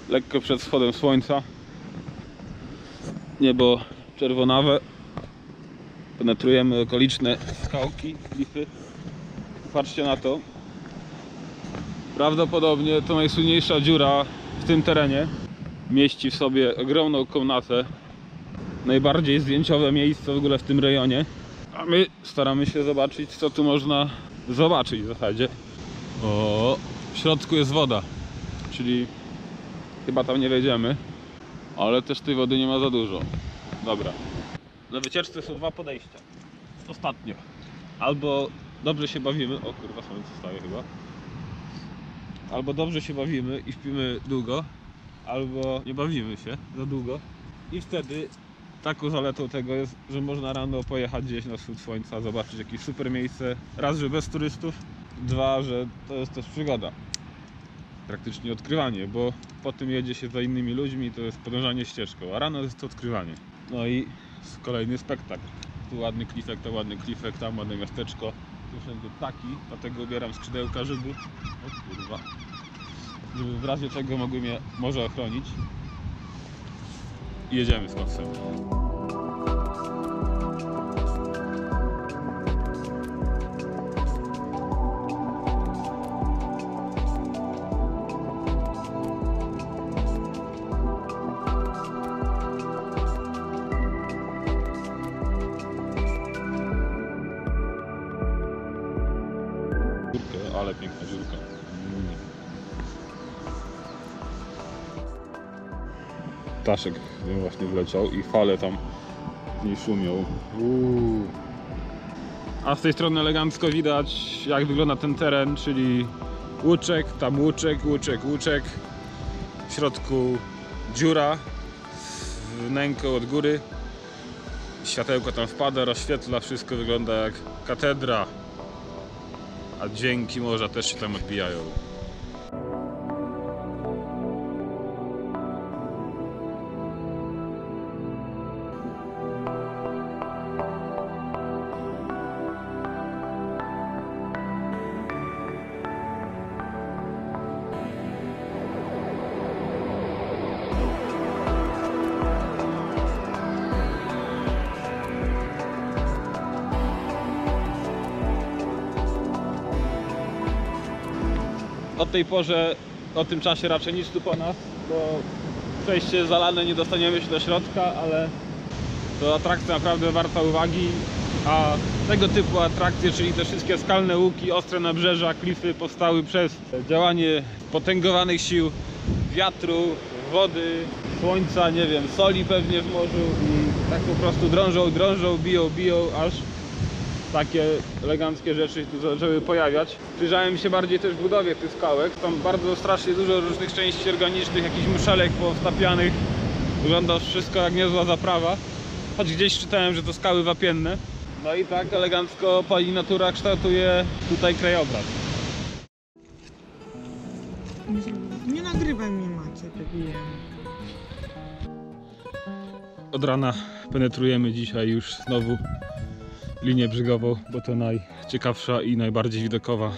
lekko przed wschodem słońca. Niebo czerwonawe. Penetrujemy okoliczne skałki, klify. Patrzcie na to. Prawdopodobnie to najsłynniejsza dziura w tym terenie. Mieści w sobie ogromną komnatę. Najbardziej zdjęciowe miejsce w ogóle w tym rejonie. A my staramy się zobaczyć, co tu można zobaczyć w zasadzie. O, w środku jest woda, czyli chyba tam nie wejdziemy. Ale też tej wody nie ma za dużo. Dobra. Na wycieczce są dwa podejścia. Ostatnio. Albo dobrze się bawimy. O kurwa, słońce staje chyba. Albo dobrze się bawimy i śpimy długo, albo nie bawimy się za długo. I wtedy taką zaletą tego jest, że można rano pojechać gdzieś na wschód słońca, zobaczyć jakieś super miejsce. Raz, że bez turystów. Dwa, że to jest też przygoda. Praktycznie odkrywanie, bo po tym jedzie się za innymi ludźmi, to jest podążanie ścieżką, a rano jest to odkrywanie. No i kolejny spektakl. Tu ładny klifek, to ładny klifek, tam ładne miasteczko. Tu wszędzie ptaki, dlatego ubieram skrzydełka, żeby... O kurwa. Żeby w razie czego mogły mnie może ochronić. I jedziemy z koksem. Ale piękna dziurka. Ptaszek właśnie wleciał i fale tam w niej szumią. A z tej strony elegancko widać, jak wygląda ten teren, czyli łuczek, tam łuczek, łuczek, łuczek. W środku dziura z wnęką od góry. Światełko tam wpada, rozświetla, wszystko wygląda jak katedra. A dźwięki morza też się tam odbijają. O tej porze, o tym czasie raczej nic tu po nas, bo przejście jest zalane, nie dostaniemy się do środka, ale to atrakcja naprawdę warta uwagi. A tego typu atrakcje, czyli te wszystkie skalne łuki, ostre nabrzeża, klify powstały przez działanie potęgowanych sił wiatru, wody, słońca, nie wiem, soli pewnie w morzu i tak po prostu drążą, drążą, biją, biją, aż takie eleganckie rzeczy tu zaczęły pojawiać. Przyjrzałem się bardziej też budowie tych skałek. Tam bardzo strasznie dużo różnych części organicznych, jakichś muszelek powstapianych. Wygląda wszystko jak niezła zaprawa. Choć gdzieś czytałem, że to skały wapienne. No i tak elegancko pani natura kształtuje tutaj krajobraz. Nie nagrywaj mnie, Macie, debilem. Od rana penetrujemy dzisiaj już znowu linię brzegową, bo to najciekawsza i najbardziej widokowa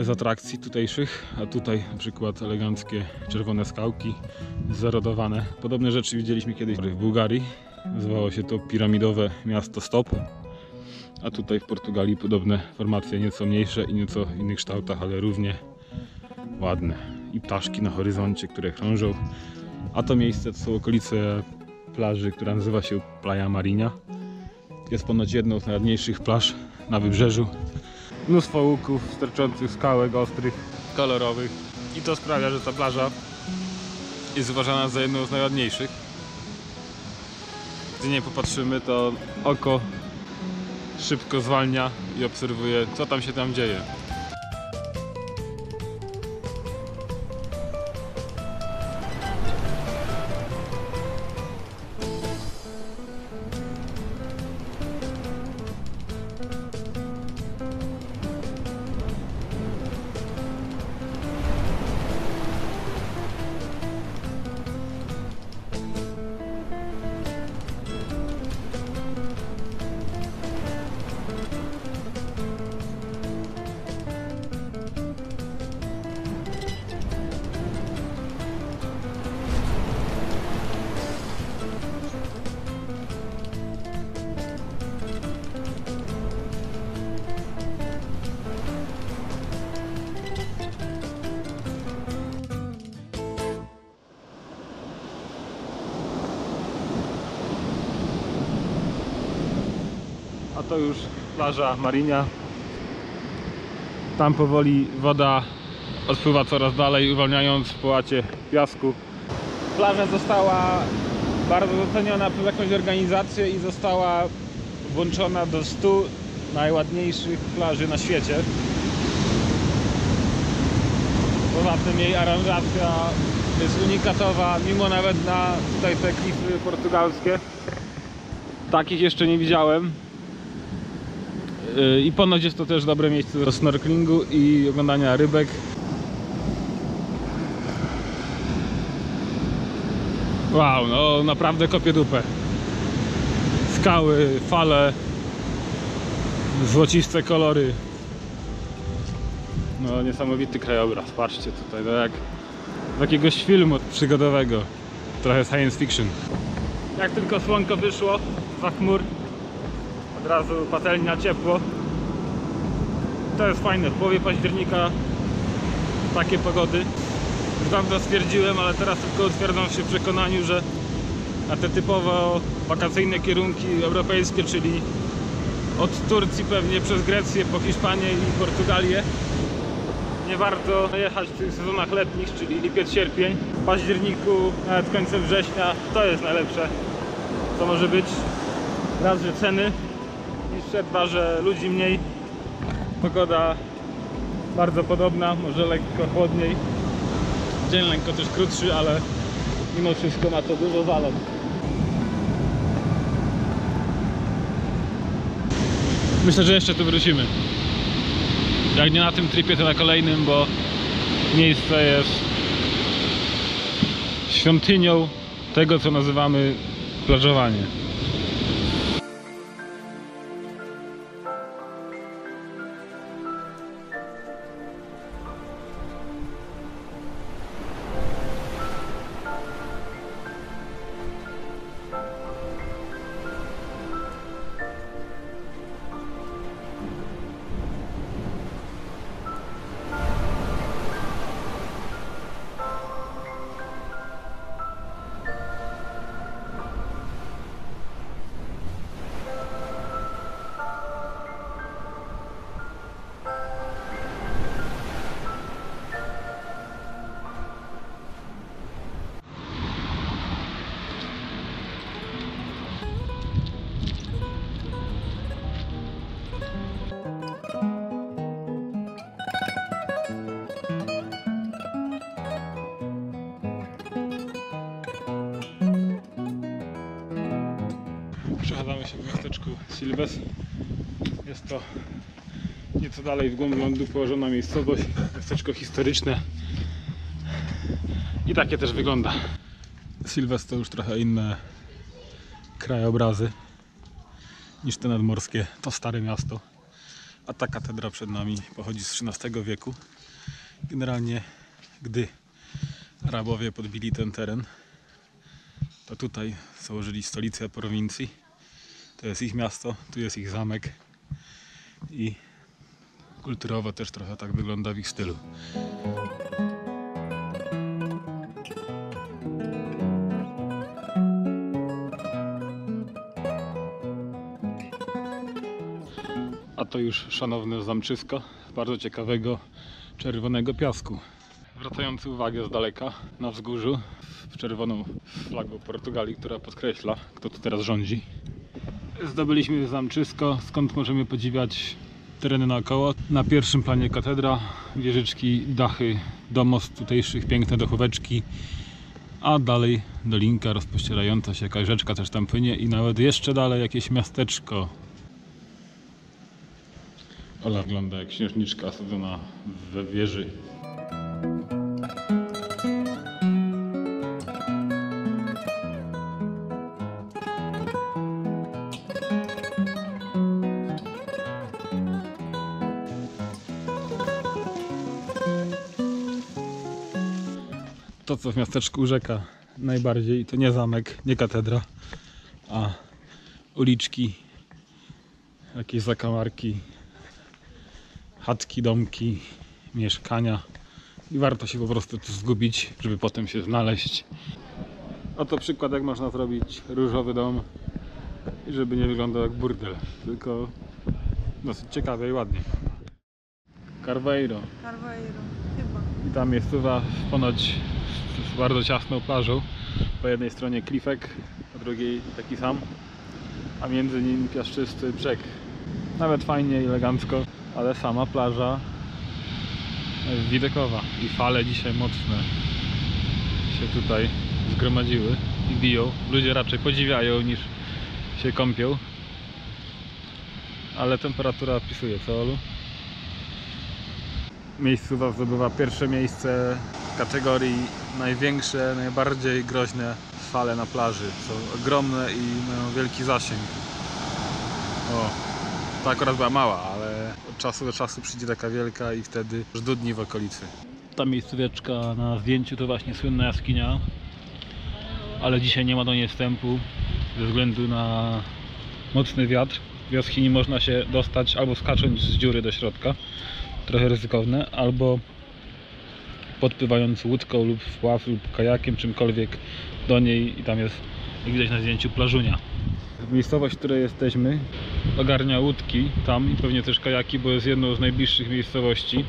z atrakcji tutejszych. A tutaj na przykład eleganckie czerwone skałki zarodowane. Podobne rzeczy widzieliśmy kiedyś w Bułgarii. Nazywało się to piramidowe miasto Stop. A tutaj w Portugalii podobne formacje, nieco mniejsze i nieco w innych kształtach, ale równie ładne. I ptaszki na horyzoncie, które krążą. A to miejsce to są okolice plaży, która nazywa się Playa Marinha. Jest ponoć jedną z najładniejszych plaż na wybrzeżu. Mnóstwo łuków, sterczących skałek ostrych, kolorowych. I to sprawia, że ta plaża jest uważana za jedną z najładniejszych. Gdy nie popatrzymy, to oko szybko zwalnia i obserwuje, co tam się tam dzieje. A to już plaża Marinia. Tam powoli woda odpływa coraz dalej, uwalniając w połacie piasku. Plaża została bardzo doceniona przez jakąś organizację i została włączona do 100 najładniejszych plaży na świecie. Poza tym jej aranżacja jest unikatowa, mimo nawet na tutaj te klify portugalskie. Takich jeszcze nie widziałem. I ponoć jest to też dobre miejsce do snorkelingu i oglądania rybek. Wow, no naprawdę kopie dupę. Skały, fale, złociste kolory. No niesamowity krajobraz, patrzcie tutaj, to jak z jakiegoś filmu przygodowego. Trochę science fiction. Jak tylko słonko wyszło za chmur, od razu patelnia, ciepło. To jest fajne, w połowie października takie pogody. Już dawno stwierdziłem, ale teraz tylko utwierdzam się w przekonaniu, że na te typowo wakacyjne kierunki europejskie, czyli od Turcji pewnie przez Grecję po Hiszpanię i Portugalię, nie warto jechać w tych sezonach letnich, czyli lipiec, sierpień. W październiku, nawet końcem września, to jest najlepsze, co może być. Raz, że ceny niższe, dwa, że ludzi mniej. Pogoda bardzo podobna, może lekko chłodniej. Dzień lekko też krótszy, ale mimo wszystko ma to dużo zalet. Myślę, że jeszcze tu wrócimy. Jak nie na tym tripie, to na kolejnym, bo miejsce jest świątynią tego, co nazywamy plażowanie. Przechadzamy się w miasteczku Silves. Jest to nieco dalej w głąb lądu położona miejscowość, miasteczko historyczne i takie też wygląda. Silves to już trochę inne krajobrazy niż te nadmorskie, to stare miasto, a ta katedra przed nami pochodzi z XIII wieku. Generalnie gdy Arabowie podbili ten teren, to tutaj założyli stolicę prowincji. To jest ich miasto, tu jest ich zamek i kulturowo też trochę tak wygląda w ich stylu. A to już szanowne zamczysko bardzo ciekawego czerwonego piasku. Zwracający uwagę z daleka na wzgórzu w czerwoną flagą Portugalii, która podkreśla, kto tu teraz rządzi. Zdobyliśmy zamczysko, skąd możemy podziwiać tereny naokoło. Na pierwszym planie katedra, wieżyczki, dachy domostw tutejszych, piękne dochóweczki, a dalej dolinka rozpościerająca się, jakaś rzeczka też tam płynie i nawet jeszcze dalej jakieś miasteczko. Ola wygląda jak księżniczka osadzona we wieży. To, co w miasteczku urzeka najbardziej, to nie zamek, nie katedra, a uliczki, jakieś zakamarki, chatki, domki, mieszkania i warto się po prostu tu zgubić, żeby potem się znaleźć. Oto przykład, jak można zrobić różowy dom i żeby nie wyglądał jak burdel, tylko dosyć ciekawie i ładnie. Carveiro. Carveiro, chyba. I ta miejscowa ponoć z bardzo ciasną plażą. Po jednej stronie klifek, po drugiej taki sam, a między nim piaszczysty brzeg. Nawet fajnie i elegancko, ale sama plaża widokowa i fale dzisiaj mocne się tutaj zgromadziły i biją. Ludzie raczej podziwiają niż się kąpią, ale temperatura pisuje, co Olu? Miejscowa zdobywa pierwsze miejsce w kategorii największe, najbardziej groźne fale na plaży. Są ogromne i mają wielki zasięg. O, ta akurat była mała, ale od czasu do czasu przyjdzie taka wielka i wtedy żdudni w okolicy. Ta miejscóweczka na zdjęciu to właśnie słynna jaskinia, ale dzisiaj nie ma do niej wstępu ze względu na mocny wiatr. W jaskini można się dostać albo skacząc z dziury do środka, trochę ryzykowne, albo podpływając łódką lub wpław lub kajakiem, czymkolwiek do niej i tam jest, jak widać na zdjęciu, plażunia. Miejscowość, w której jesteśmy, ogarnia łódki tam i pewnie też kajaki, bo jest jedną z najbliższych miejscowości,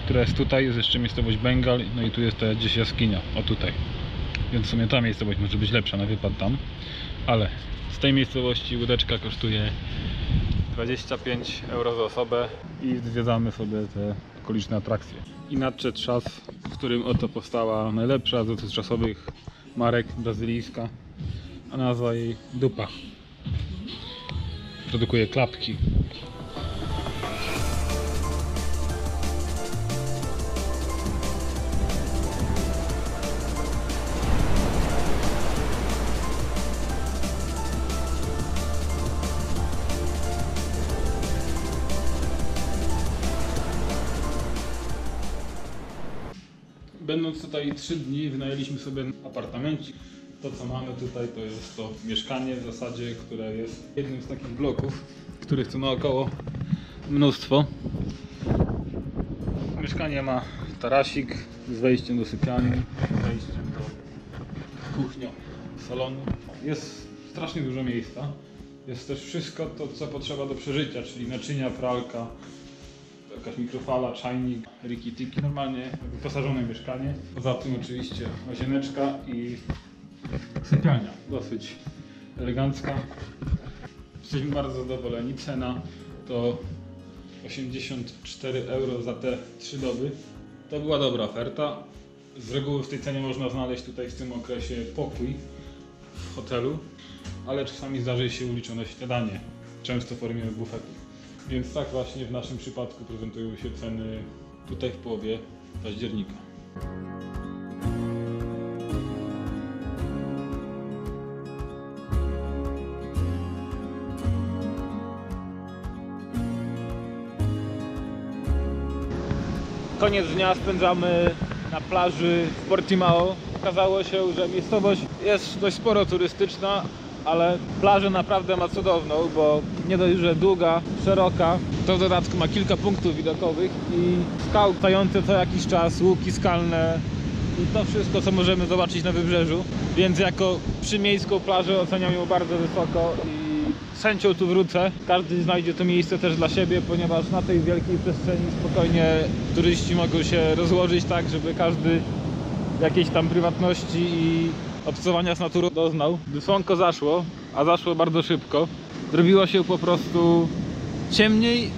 która jest tutaj. Jest jeszcze miejscowość Bengal, no i tu jest ta gdzieś jaskinia, o tutaj. Więc w sumie ta miejscowość może być lepsza na wypad tam, ale z tej miejscowości łódeczka kosztuje 25 euro za osobę i zwiedzamy sobie te okoliczne atrakcje. I nadszedł czas, w którym oto powstała najlepsza z dotychczasowych marek brazylijska, a nazwa jej Dupa. Produkuje klapki. Będąc tutaj 3 dni, wynajęliśmy sobie apartamencik. To, co mamy tutaj, to jest to mieszkanie w zasadzie, które jest jednym z takich bloków, których tu naokoło mnóstwo. Mieszkanie ma tarasik z wejściem do sypialni, wejściem do kuchni, salonu. Jest strasznie dużo miejsca. Jest też wszystko to, co potrzeba do przeżycia, czyli naczynia, pralka, jakaś mikrofala, czajnik, riki-tiki, normalnie wyposażone mieszkanie. Poza tym oczywiście łazieneczka i sypialnia, dosyć elegancka. Jesteśmy bardzo zadowoleni. Cena to 84 euro za te 3 doby. To była dobra oferta. Z reguły w tej cenie można znaleźć tutaj w tym okresie pokój w hotelu, ale czasami zdarzy się uliczone śniadanie, często w formie bufetu. Więc tak właśnie w naszym przypadku prezentują się ceny tutaj w połowie października. Koniec dnia spędzamy na plaży w Portimao. Okazało się, że miejscowość jest dość sporo turystyczna, ale plażę naprawdę ma cudowną, bo nie dość, że długa, szeroka, to w dodatku ma kilka punktów widokowych i skał stające co jakiś czas, łuki skalne i to wszystko, co możemy zobaczyć na wybrzeżu. Więc jako przymiejską plażę oceniam ją bardzo wysoko i z chęcią tu wrócę. Każdy znajdzie to miejsce też dla siebie, ponieważ na tej wielkiej przestrzeni spokojnie turyści mogą się rozłożyć tak, żeby każdy jakiejś tam prywatności i obcowania z naturą doznał. Gdy słonko zaszło, a zaszło bardzo szybko, zrobiło się po prostu ciemniej,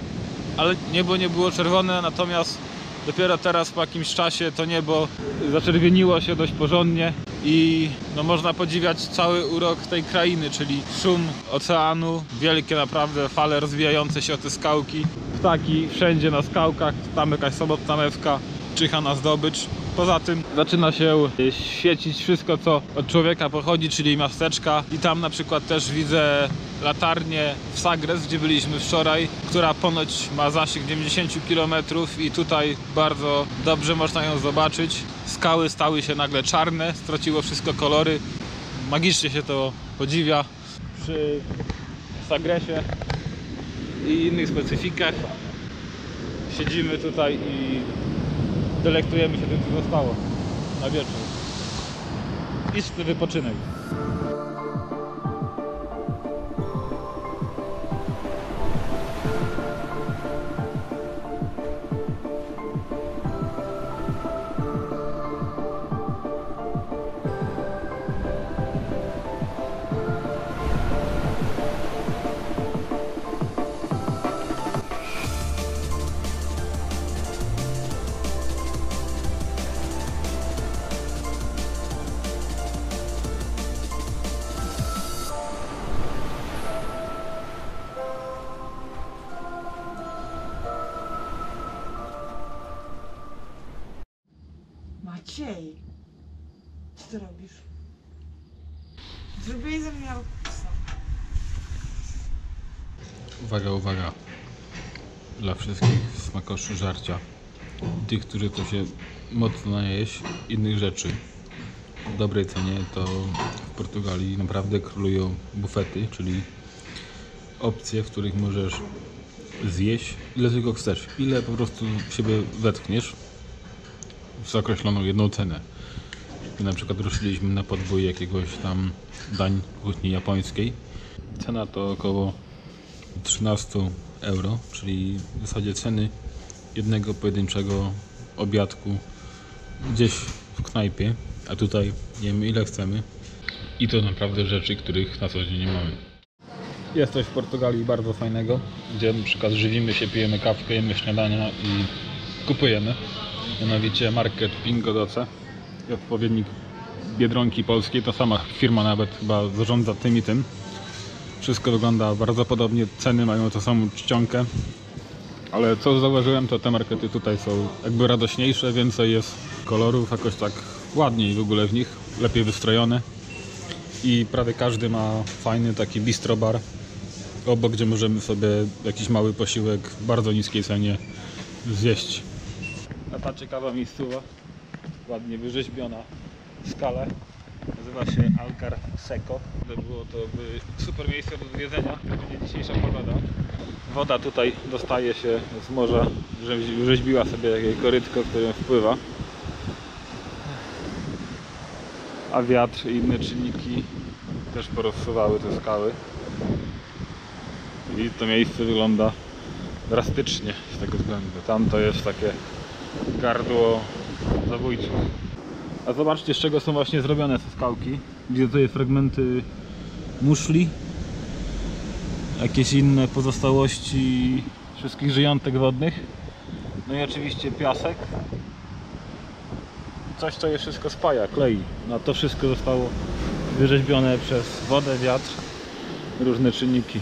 ale niebo nie było czerwone, natomiast dopiero teraz po jakimś czasie to niebo zaczerwieniło się dość porządnie i no, można podziwiać cały urok tej krainy, czyli szum oceanu, wielkie naprawdę fale rozwijające się o te skałki, ptaki wszędzie na skałkach, tam jakaś sobotna mewka czyha na zdobycz. Poza tym zaczyna się świecić wszystko, co od człowieka pochodzi, czyli miasteczka. I tam na przykład też widzę latarnię w Sagres, gdzie byliśmy wczoraj, która ponoć ma zasięg 90 km i tutaj bardzo dobrze można ją zobaczyć. Skały stały się nagle czarne, straciło wszystko kolory. Magicznie się to podziwia przy Sagresie i innych specyfikach. Siedzimy tutaj i delektujemy się tym, co zostało na wieczór. Istny wypoczynek. Maciej, co ty robisz? Zrobiłeś ze mnie alkusa. Uwaga, uwaga. Dla wszystkich smakoszy żarcia. Tych, którzy chcą się mocno najeść innych rzeczy w dobrej cenie, to w Portugalii naprawdę królują bufety, czyli opcje, w których możesz zjeść ile tylko chcesz, ile po prostu siebie wetkniesz za określoną jedną cenę. My na przykład ruszyliśmy na podwój jakiegoś tam dań kuchni japońskiej. Cena to około 13 euro, czyli w zasadzie ceny jednego pojedynczego obiadku gdzieś w knajpie, a tutaj jemy ile chcemy i to naprawdę rzeczy, których na co dzień nie mamy. Jest coś w Portugalii bardzo fajnego, gdzie na przykład żywimy się, pijemy kawkę, jemy śniadania i kupujemy. Mianowicie market Pingo Doce, odpowiednik Biedronki Polskiej, ta sama firma nawet chyba zarządza tym i tym. Wszystko wygląda bardzo podobnie, ceny mają tą samą czcionkę. Ale co zauważyłem, to te markety tutaj są jakby radośniejsze, więcej jest kolorów, jakoś tak ładniej w ogóle w nich, lepiej wystrojone. I prawie każdy ma fajny taki bistro bar obok, gdzie możemy sobie jakiś mały posiłek w bardzo niskiej cenie zjeść. A ta ciekawa miejscowa, ładnie wyrzeźbiona w skale, nazywa się Algar Seco. Było to super miejsce do zwiedzenia, będzie dzisiejsza pogoda. Woda tutaj dostaje się z morza, wyrzeźbiła sobie takie korytko, którym wpływa. A wiatr i inne czynniki też porozsuwały te skały. I to miejsce wygląda drastycznie z tego względu. Tam to jest takie gardło zabójców. A zobaczcie, z czego są właśnie zrobione te skałki. Widzę tutaj fragmenty muszli, jakieś inne pozostałości wszystkich żyjątek wodnych. No i oczywiście piasek. Coś, co je wszystko spaja, klei. No to wszystko zostało wyrzeźbione przez wodę, wiatr, różne czynniki.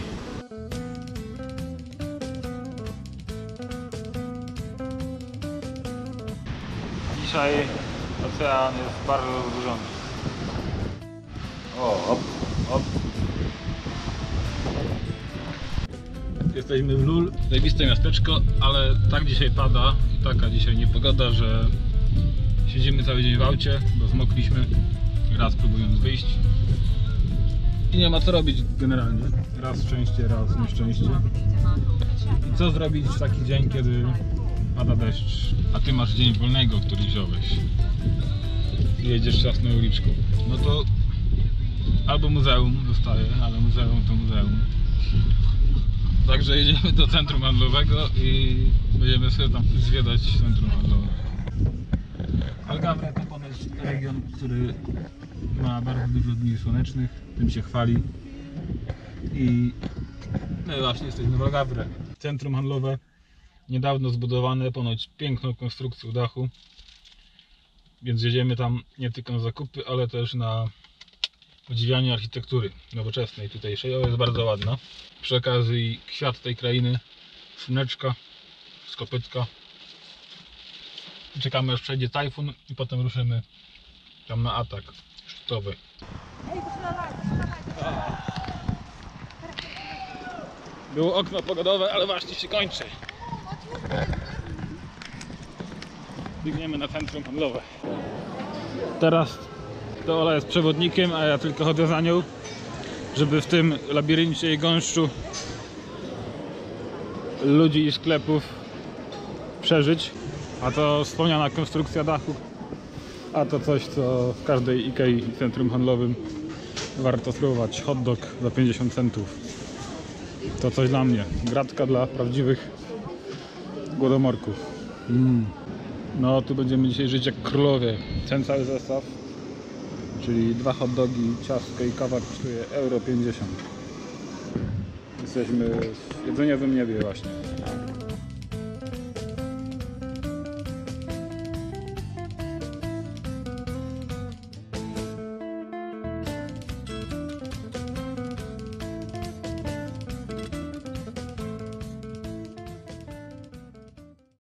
Dzisiaj ocean jest bardzo rozburzony. O, op, op. Jesteśmy w Lul, zajebiste miasteczko, ale tak dzisiaj pada i taka dzisiaj niepogoda, że siedzimy cały dzień w aucie, bo zmokliśmy, raz próbując wyjść i nie ma co robić generalnie, raz szczęście, raz nieszczęście. I co zrobić w taki dzień, kiedy pada deszcz, a ty masz dzień wolnego, który wziąłeś i jedziesz ciasną uliczką? No to albo muzeum zostaje, ale muzeum to muzeum. Także jedziemy do centrum handlowego i będziemy sobie tam zwiedzać centrum handlowe. Algarve to ponoć region, który ma bardzo dużo dni słonecznych, tym się chwali. I no i właśnie jesteśmy w Algarve. Centrum handlowe niedawno zbudowane, ponoć piękną konstrukcją dachu. Więc jedziemy tam nie tylko na zakupy, ale też na podziwianie architektury nowoczesnej tutejszej. Jest bardzo ładna. Przy okazji kwiat tej krainy, słoneczka z kopytka. Czekamy aż przejdzie tajfun i potem ruszymy tam na atak szczytowy. Było okno pogodowe, ale właśnie się kończy. Biegniemy na centrum handlowe. Teraz to Ola jest przewodnikiem, a ja tylko chodzę za nią, żeby w tym labiryncie i gąszczu ludzi i sklepów przeżyć. A to wspomniana konstrukcja dachu, a to coś, co w każdej Ikei i centrum handlowym warto spróbować. Hot dog za 50 centów. To coś dla mnie. Gratka dla prawdziwych głodomorków. No tu będziemy dzisiaj żyć jak królowie. Ten cały zestaw, czyli 2 hot dogi, ciastko i kawa kosztuje euro 50. Jesteśmy w jedzeniowym niebie właśnie.